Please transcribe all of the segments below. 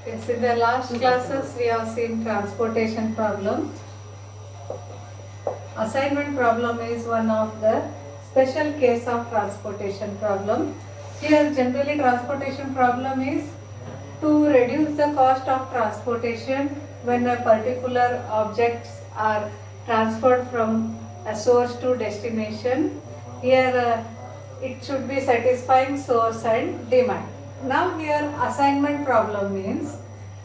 Yes, in the last classes we have seen transportation problem. Assignment problem is one of the special case of transportation problem. Here generally transportation problem is to reduce the cost of transportation when a particular objects are transferred from a source to destination. Here it should be satisfying source and demand. Now here assignment problem means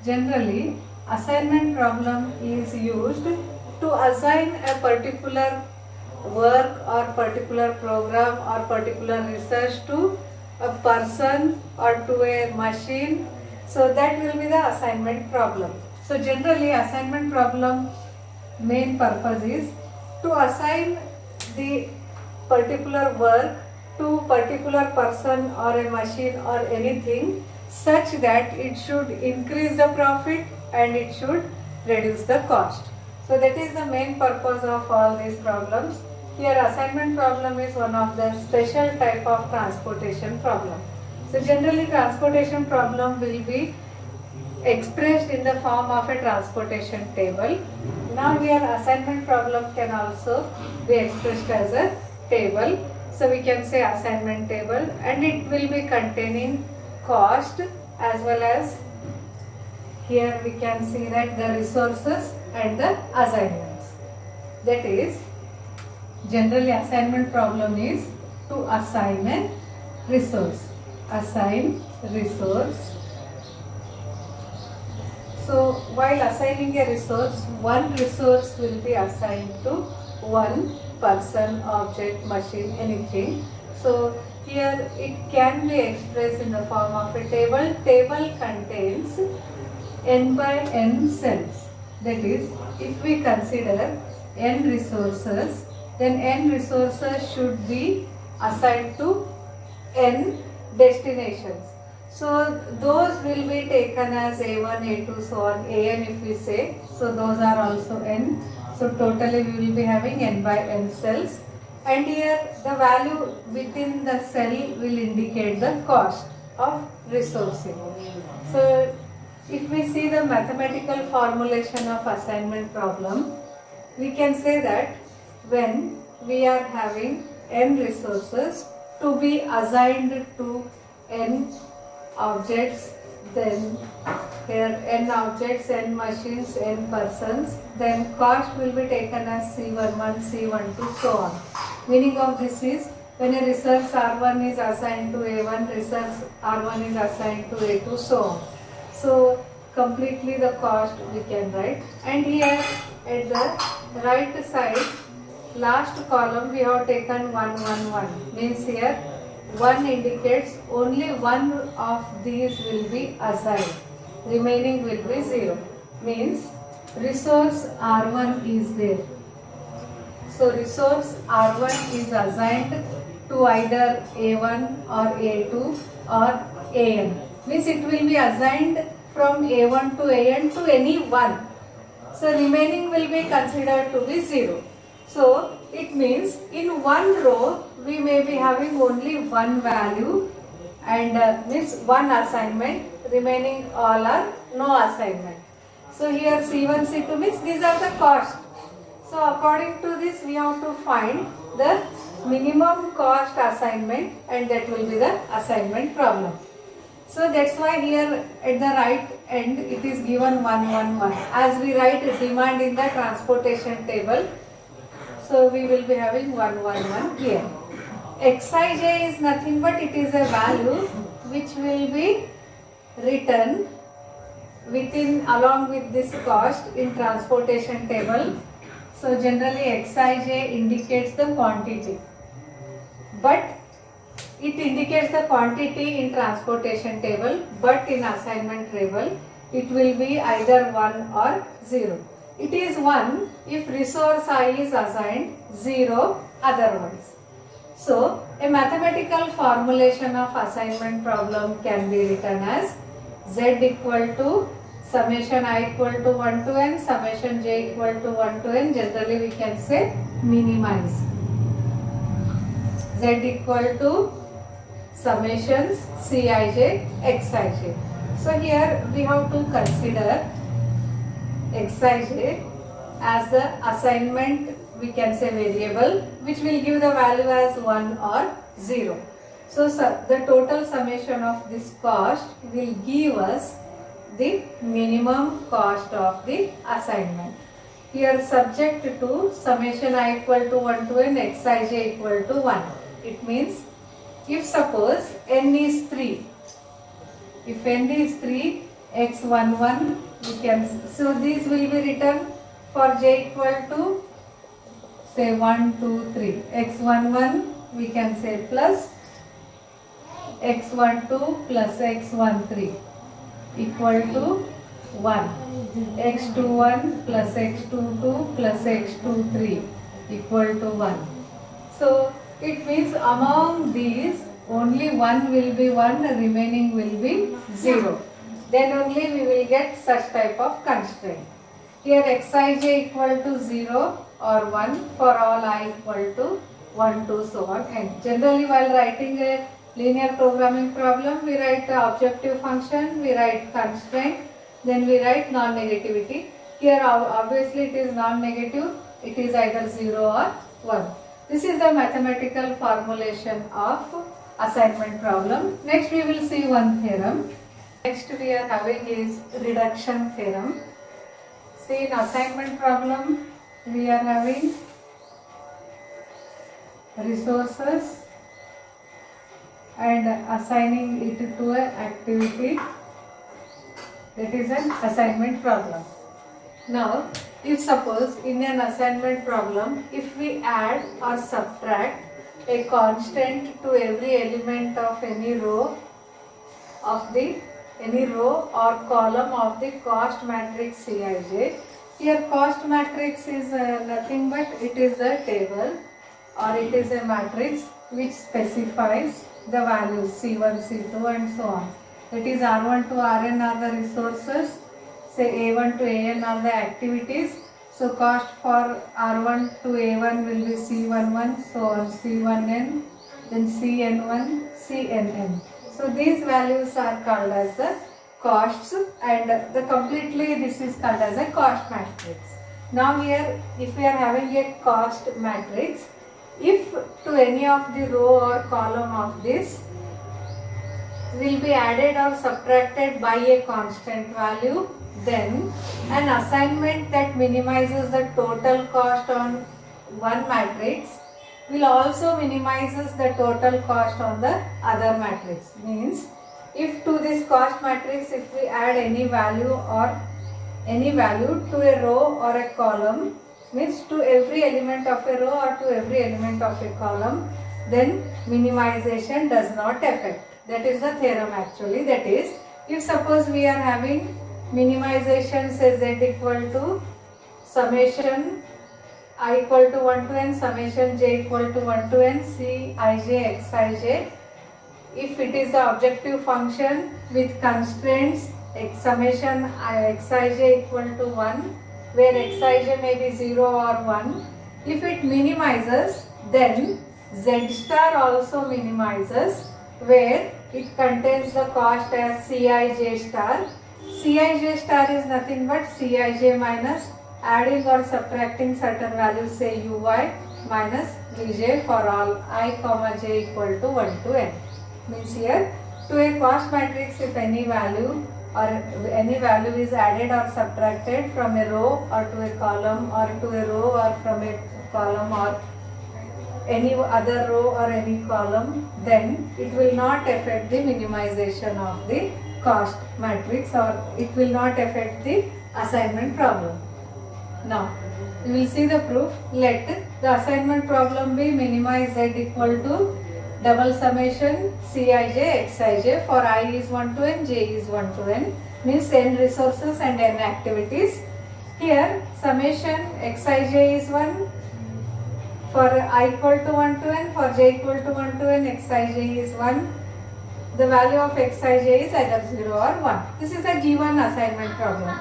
generally assignment problem is used to assign a particular work or particular program or particular research to a person or to a machine. So that will be the assignment problem. So generally assignment problem main purpose is to assign the particular work to particular person or a machine or anything such that it should increase the profit and it should reduce the cost. So that is the main purpose of all these problems. Here assignment problem is one of the special type of transportation problem. So generally transportation problem will be expressed in the form of a transportation table. Now here assignment problem can also be expressed as a table. So we can say assignment table, and it will be containing cost as well as here we can see that the resources and the assignments. That is generally assignment problem is to assign a resource. Assign resource. So while assigning a resource, one resource will be assigned to one person, object, machine, anything. So here it can be expressed in the form of a table. Table contains n by n cells. That is, if we consider n resources, then n resources should be assigned to n destinations. So those will be taken as A1, A2, so on, An if we say. So those are also n. So totally we will be having n by n cells. And here the value within the cell will indicate the cost of resourcing. So if we see the mathematical formulation of assignment problem, we can say that when we are having n resources to be assigned to n objects, then here n objects, n machines, n persons, then cost will be taken as C11, C12, so on. Meaning of this is when a resource R1 is assigned to A1, resource R1 is assigned to A2, so on. So completely the cost we can write. And here at the right side, last column we have taken 1, 1, 1. Means here 1 indicates only one of these will be assigned. Remaining will be 0. Means resource R1 is there. So resource R1 is assigned to either A1 or A2 or AN. Means it will be assigned from A1 to AN to any one. So remaining will be considered to be 0. So it means in one row we may be having only one value and means one assignment, remaining all are no assignment. So here C1, C2 means these are the cost. So according to this we have to find the minimum cost assignment, and that will be the assignment problem. So that's why here at the right end it is given 1, 1, 1. As we write demand in the transportation table, so we will be having 1, 1, 1 here. Xij is nothing but it is a value which will be written within along with this cost in transportation table. So generally Xij indicates the quantity, but it indicates the quantity in transportation table, but in assignment table it will be either 1 or 0. It is 1 if resource I is assigned, 0 otherwise. So a mathematical formulation of assignment problem can be written as Z equal to summation I equal to 1 to n, summation j equal to 1 to n. Generally we can say minimize. Z equal to summations Cij, Xij. So here we have to consider xij as the assignment, we can say variable, which will give the value as 1 or 0. So the total summation of this cost will give us the minimum cost of the assignment. Here subject to summation I equal to 1 to n, xij equal to 1. It means if suppose n is 3, if n is 3, x11 we can, so these will be written for j equal to say 1, 2, 3. x11 we can say plus x12 plus x13 equal to 1. x21 plus x22 plus x23 equal to 1. So it means among these only one will be 1, the remaining will be 0. Then only we will get such type of constraint. Here xij equal to 0 or 1 for all I equal to 1, 2, so on. And generally while writing a linear programming problem, we write the objective function, we write constraint, then we write non-negativity. Here obviously it is non-negative, it is either 0 or 1. This is the mathematical formulation of assignment problem. Next we will see one theorem. Next we are having is reduction theorem. See, in assignment problem we are having resources and assigning it to an activity. That is an assignment problem. Now, if suppose in an assignment problem, if we add or subtract a constant to every element of any row or column of the cost matrix Cij. Here cost matrix is nothing but it is a table or it is a matrix which specifies the values C1, C2 and so on. That is R1 to Rn are the resources, say A1 to An are the activities. So cost for R1 to A1 will be C11, so on C1n, then Cn1, Cnn. So these values are called as the costs, and the completely this is called as a cost matrix. Now here if we are having a cost matrix, if to any of the row or column of this will be added or subtracted by a constant value, then an assignment that minimizes the total cost on one matrix will also minimizes the total cost on the other matrix. Means if to this cost matrix if we add any value to a row or a column, means to every element of a row or to every element of a column, then minimization does not affect. That is the theorem actually. That is, if suppose we are having minimization say z equal to summation I equal to 1 to n, summation j equal to 1 to n, Cij, Xij. If it is the objective function with constraints summation Xij equal to 1, where Xij may be 0 or 1. If it minimizes, then Z star also minimizes, where it contains the cost as Cij star. Cij star is nothing but Cij minus adding or subtracting certain values, say Uy minus Vj for all I comma j equal to 1 to n. Means here to a cost matrix if any value is added or subtracted from a row or to a column or to a row or from a column or any other row or any column, then it will not affect the minimization of the cost matrix or it will not affect the assignment problem. Now, we will see the proof. Let the assignment problem be minimize z equal to double summation Cij, Xij for I is 1 to n, j is 1 to n, means n resources and n activities. Here summation Xij is 1 for I equal to 1 to n, for j equal to 1 to n, Xij is 1. The value of Xij is either 0 or 1. This is a given assignment problem.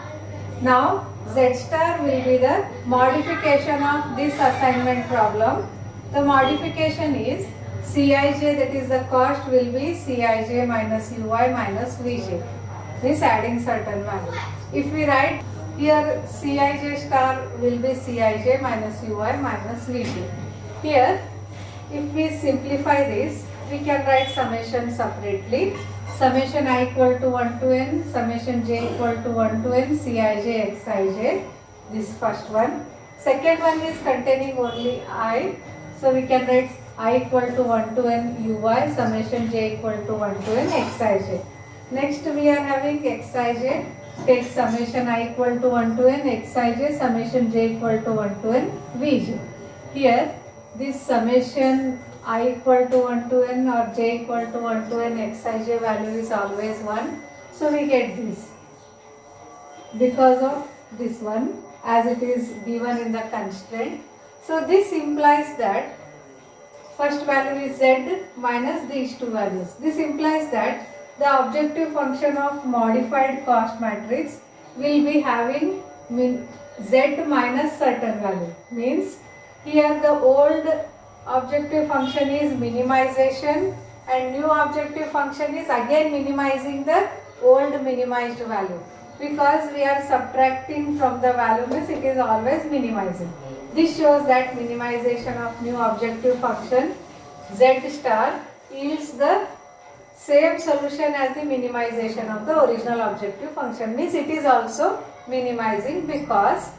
Now Z star will be the modification of this assignment problem. The modification is Cij, that is the cost will be Cij minus Uy minus Vj. This adding certain value. If we write here Cij star will be Cij minus Ui minus Vj. Here if we simplify this, we can write summation separately. Summation I equal to 1 to n, summation j equal to 1 to n, Cij Xij. This first one. Second one is containing only I. So we can write I equal to 1 to n Ui, summation j equal to 1 to n Xij. Next we are having Xij. Take summation I equal to 1 to n Xij, summation j equal to 1 to n Vj. Here this summation I equal to 1 to n or j equal to 1 to n Xij value is always 1. So we get this because of this one as it is given in the constraint. So this implies that first value is z minus these two values. This implies that the objective function of modified cost matrix will be having z minus certain value. Means here the old objective function is minimization and new objective function is again minimizing the old minimized value. Because we are subtracting from the value means it is always minimizing. This shows that minimization of new objective function z star yields the same solution as the minimization of the original objective function. Means it is also minimizing because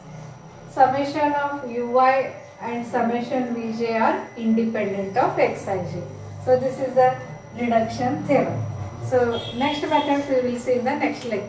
summation of ui and summation vj are independent of xij. So this is the reduction theorem. So next method we will see in the next lecture.